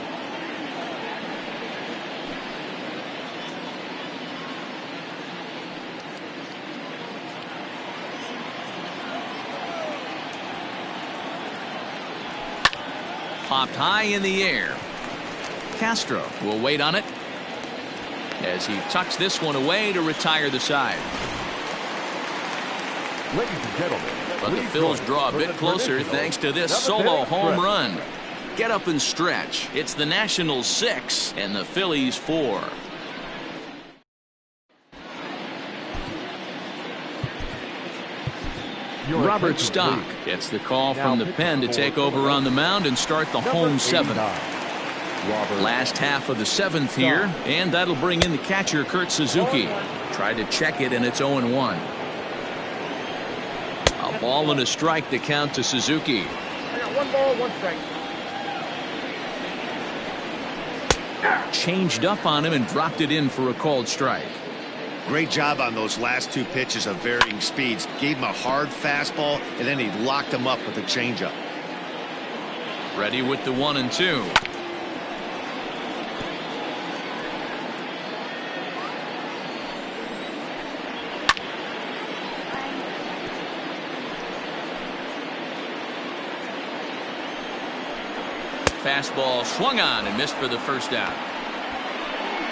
Popped high in the air. Castro will wait on it as he tucks this one away to retire the side. Ladies and gentlemen, But the Phils draw a bit closer thanks to this solo home run. Get up and stretch. It's the Nationals 6 and the Phillies 4. Robert Stock gets the call from the pen to take over on the mound and start the home 7th. Last half of the 7th here, and that'll bring in the catcher Kurt Suzuki. Tried to check it, and it's 0-1. A ball and a strike to count to Suzuki. I got 1 ball, 1 strike. Changed up on him and dropped it in for a called strike. Great job on those last 2 pitches of varying speeds. Gave him a hard fastball, and then he locked him up with a changeup. Ready with the 1 and 2. Fastball swung on and missed for the first out.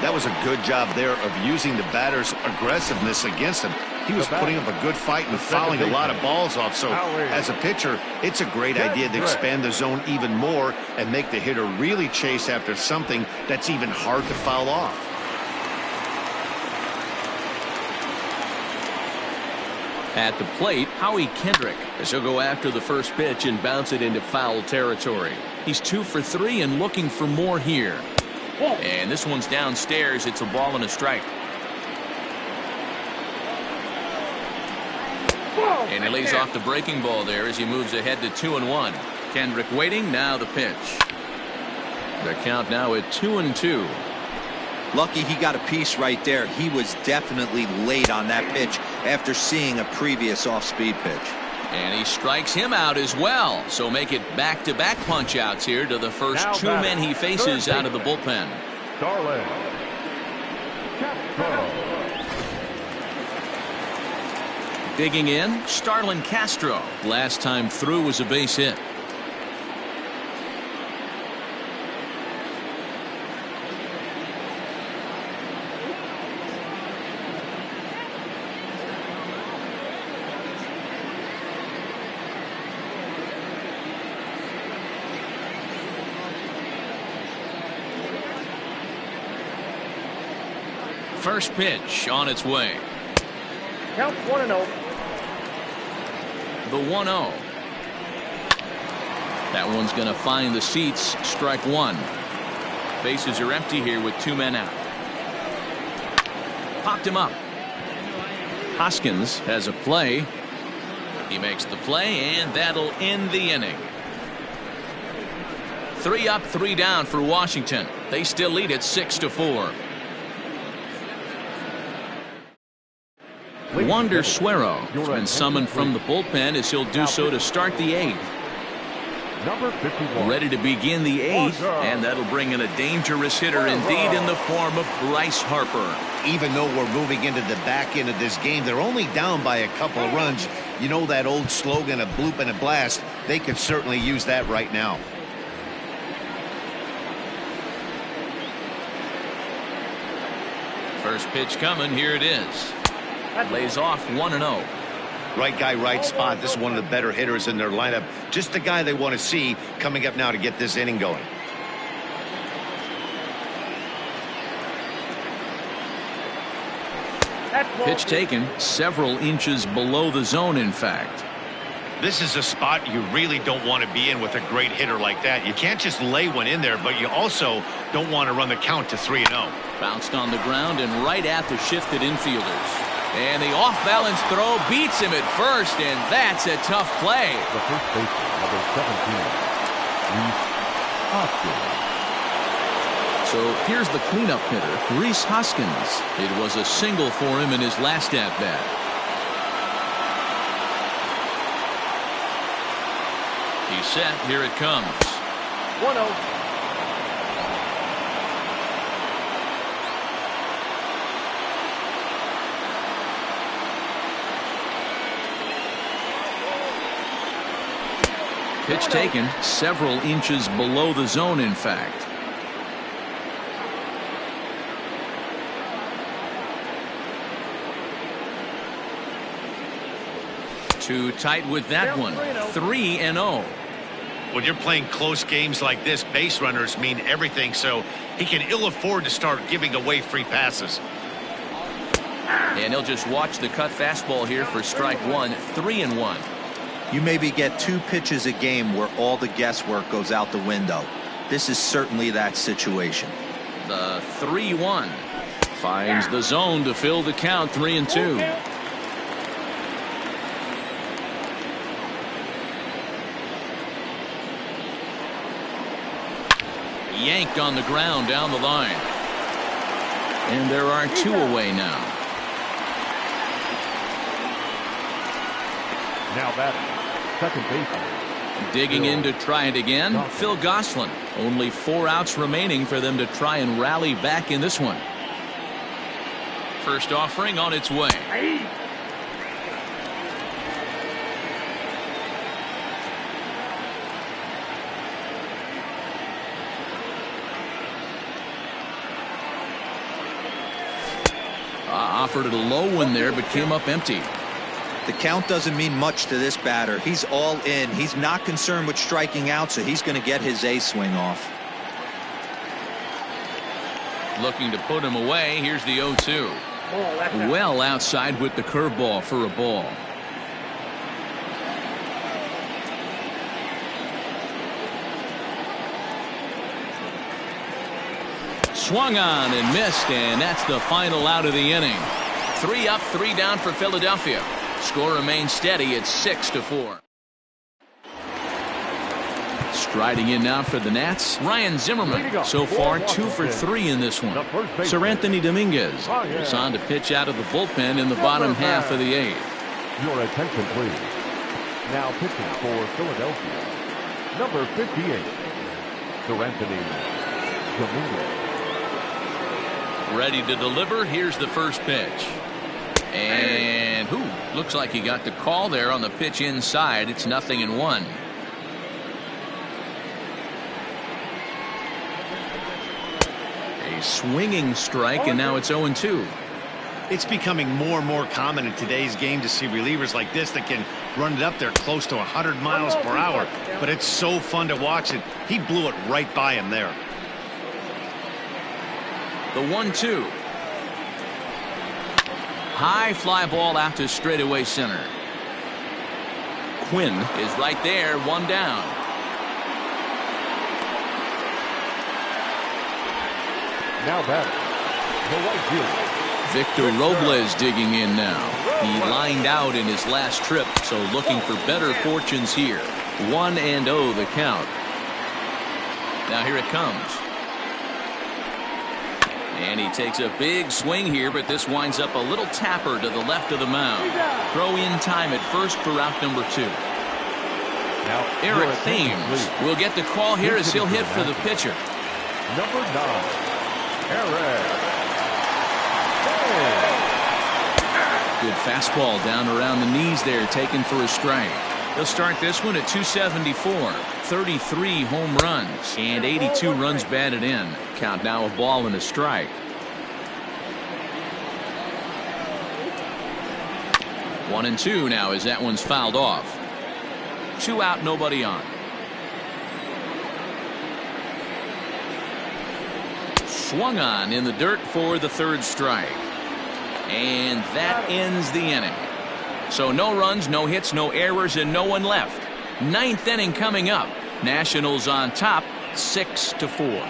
That was a good job there of using the batter's aggressiveness against him. He was putting up a good fight and fouling a lot of balls off. So as a pitcher, it's a great idea to expand the zone even more and make the hitter really chase after something that's even hard to foul off. At the plate, Howie Kendrick as he'll go after the first pitch and bounce it into foul territory. He's 2 for 3 and looking for more here. And this one's downstairs. It's a ball and a strike. And he lays off the breaking ball there as he moves ahead to 2-1. Kendrick waiting. Now the pitch. The count now at 2-2. Lucky he got a piece right there. He was definitely late on that pitch after seeing a previous off-speed pitch. And he strikes him out as well. So make it back-to-back punch-outs here to the first Now 2 batting, men he faces out of the bullpen. Starlin Castro. Digging in, Starlin Castro. Last time through was a base hit. First pitch on its way. Count 1-0. The 1-0. That one's going to find the seats. Strike 1. Bases are empty here with 2 men out. Popped him up. Hoskins has a play. He makes the play, and that'll end the inning. 3 up, 3 down for Washington. They still lead it 6-4. Wander Suero has been summoned from the bullpen as he'll do so to start the 8th. Number 51. Ready to begin the 8th, and that'll bring in a dangerous hitter indeed in the form of Bryce Harper. Even though we're moving into the back end of this game, they're only down by a couple of runs. You know that old slogan, a bloop and a blast. They could certainly use that right now. First pitch coming. Here it is. Lays off 1-0. Right guy, right spot. This is one of the better hitters in their lineup. Just the guy they want to see coming up now to get this inning going. That's ball Pitch 2. taken several inches below the zone, in fact. This is a spot you really don't want to be in with a great hitter like that. You can't just lay one in there, but you also don't want to run the count to 3-0. Bounced on the ground and right at the shifted infielders. And the off-balance throw beats him at first, and that's a tough play. The first baseman, number 17, Reese Hoskins. So here's the cleanup hitter, Reese Hoskins. It was a single for him in his last at-bat. He's set. Here it comes. 1-0. Pitch taken several inches below the zone, in fact. Too tight with that one. 3-0. When you're playing close games like this, base runners mean everything, so he can ill afford to start giving away free passes. And he'll just watch the cut fastball here for strike one. 3-1. You maybe get 2 pitches a game where all the guesswork goes out the window. This is certainly that situation. The 3-1 finds the zone to fill the count. 3-2. Yanked on the ground down the line. And there are 2 away now. Now batting, second baseman. Digging in to try it again, Phil Gosselin. Only 4 outs remaining for them to try and rally back in this one. First offering on its way. Offered it a low one there, but came up empty. The count doesn't mean much to this batter. He's all in. He's not concerned with striking out, so he's going to get his A swing off. Looking to put him away. Here's the 0-2. Well outside with the curveball for a ball. Swung on and missed, and that's the final out of the inning. 3 up, 3 down for Philadelphia. Score remains steady at 6-4. Striding in now for the Nats, Ryan Zimmerman. So far 2 for 3 in this one. Sir Anthony Dominguez is on to pitch out of the bullpen in the bottom half of the 8th. Your attention, please. Now pitching for Philadelphia, number 58, Sir Anthony Dominguez. Ready to deliver. Here's the first pitch. And looks like he got the call there on the pitch inside. It's 0-1. A swinging strike, and now it's 0-2. It's becoming more and more common in today's game to see relievers like this that can run it up there close to 100 miles per hour. But it's so fun to watch it. He blew it right by him there. The 1-2. High fly ball out to straightaway center. Quinn is right there, 1 down. Now batting, the right fielder, Victor Robles digging in now. He lined out in his last trip, so looking for better fortunes here. 1-0 the count. Now here it comes. And he takes a big swing here, but this winds up a little tapper to the left of the mound. Throw in time at first for out number 2. Now Eric Thames will get the call here as he'll hit for the pitcher. number 9, Eric Thames. Good fastball down around the knees there, taken for a strike. He'll start this one at 274. 33 home runs and 82 runs batted in. Count now a ball and a strike. One and 2 now as that one's fouled off. 2 out, nobody on. Swung on in the dirt for the 3rd strike. And that ends the inning. So no runs, no hits, no errors, and no one left. Ninth inning coming up. Nationals on top, 6-4.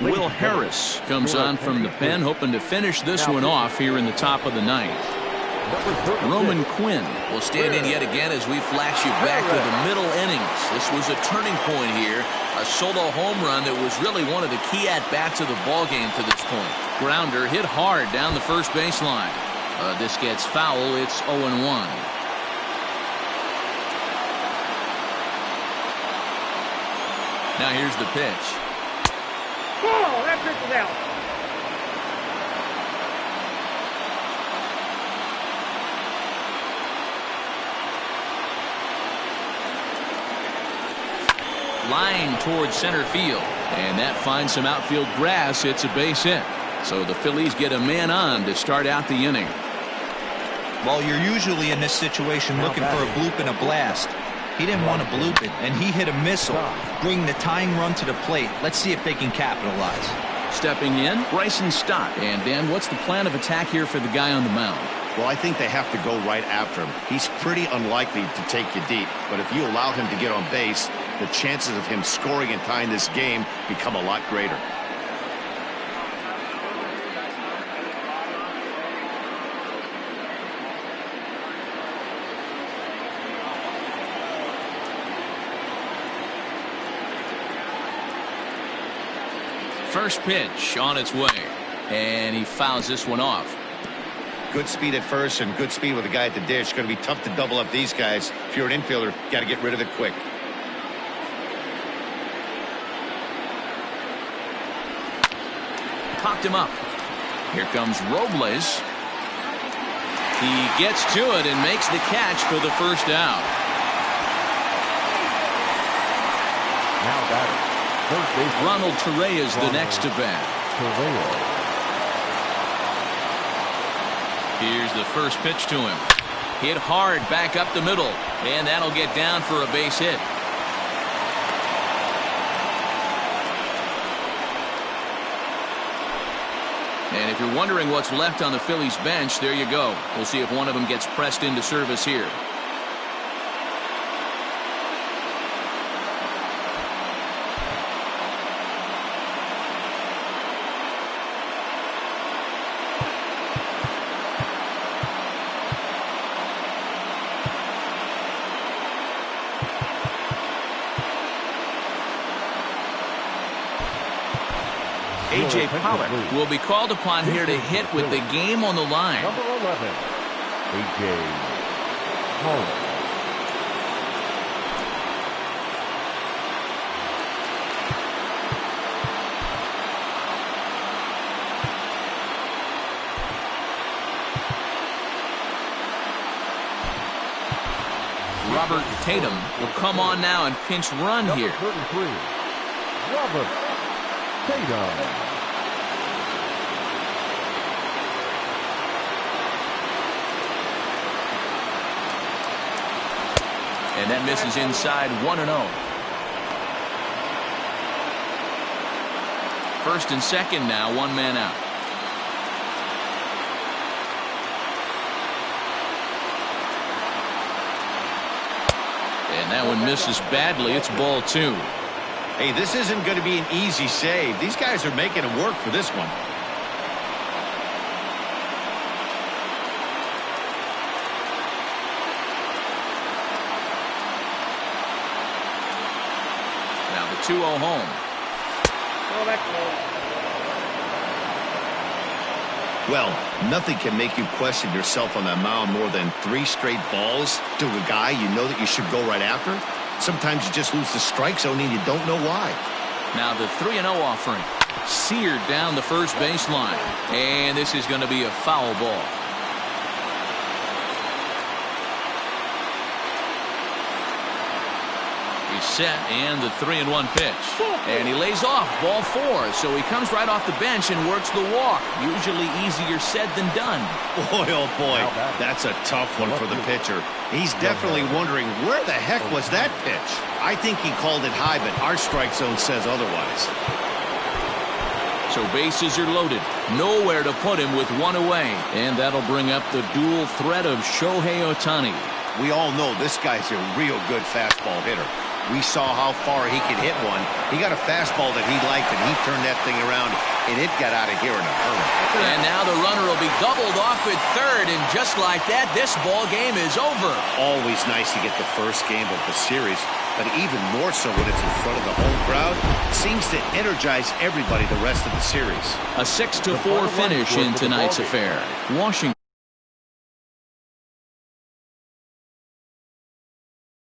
Will Harris comes on from the pen, hoping to finish this one off here in the top of the ninth. Roman Quinn will stand in yet again as we flash you back to the middle innings. This was a turning point here. A solo home run that was really one of the key at-bats of the ballgame to this point. Grounder hit hard down the first baseline. This gets foul. It's 0-1. Now here's the pitch. Oh, that pitch is out. Line towards center field, and that finds some outfield grass. It's a base hit. So the Phillies get a man on to start out the inning. Well, you're usually in this situation looking for a bloop and a blast. He didn't want to bloop it, and he hit a missile, bringing the tying run to the plate. Let's see if they can capitalize. Stepping in, Bryson Stott. And Dan, what's the plan of attack here for the guy on the mound? Well, I think they have to go right after him. He's pretty unlikely to take you deep, but if you allow him to get on base, the chances of him scoring and tying this game become a lot greater. First pitch on its way, and he fouls this one off. Good speed at first and good speed with the guy at the dish. Going to be tough to double up these guys. If you're an infielder, got to get rid of it quick. Popped him up. Here comes Robles. He gets to it and makes the catch for the first out. Now batting. First base. Ronald Torrey is the next to bat. Here's the first pitch to him. Hit hard back up the middle, and that'll get down for a base hit. And if you're wondering what's left on the Phillies bench, there you go. We'll see if one of them gets pressed into service here. A.J. Pollock will be called upon here to hit with the game on the line. Number 11, A.J. Pollock. Robert Tatum will come on now and pinch run here. Number 33, Robert Tatum. And that misses inside 1-0. First and second now, one man out. And that one misses badly. It's ball two. Hey, this isn't going to be an easy save. These guys are making it work for this one. Now the 2-0 home. Oh, that's close. Well, nothing can make you question yourself on that mound more than 3 straight balls to a guy you know that you should go right after. Sometimes you just lose the strike zone and you don't know why. Now the 3-0 offering. Seared down the first baseline. And this is going to be a foul ball. He's set, and the 3-1 pitch. And he lays off ball 4. So he comes right off the bench and works the walk. Usually easier said than done. Boy, oh boy, that's a tough one for the pitcher. He's definitely wondering, where the heck was that pitch? I think he called it high, but our strike zone says otherwise. So bases are loaded. Nowhere to put him with one away. And that'll bring up the dual threat of Shohei Ohtani. We all know this guy's a real good fastball hitter. We saw how far he could hit one. He got a fastball that he liked, and he turned that thing around, and it got out of here in a hurry. And now the runner will be doubled off at third, and just like that, this ball game is over. Always nice to get the first game of the series, but even more so when it's in front of the home crowd. Seems to energize everybody the rest of the series. A 6-4 finish in tonight's affair. Washington